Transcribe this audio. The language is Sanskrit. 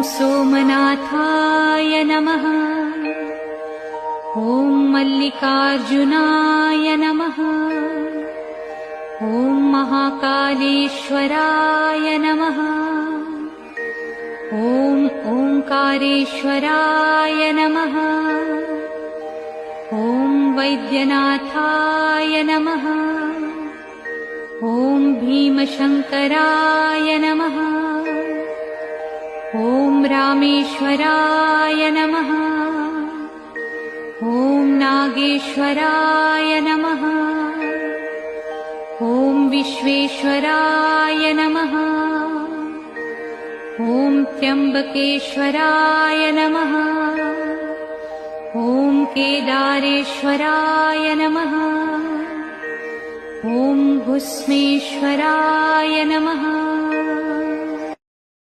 सोमनाथाय नमः। ॐ मल्लिकार्जुनाय नमः। ॐ महाकालेश्वराय नमः। ॐ ओंकारेश्वराय नमः। ॐ वैद्यनाथाय नमः। ॐ भीमशंकराय नमः। ॐ रामेश्वराय नमः। ॐ नागेश्वराय नमः। ॐ विश्वेश्वराय नमः। ॐ त्र्यंबकेश्वराय नमः। ॐ केदारेश्वराय नमः। ॐ भुस्मेश्वराय नमः।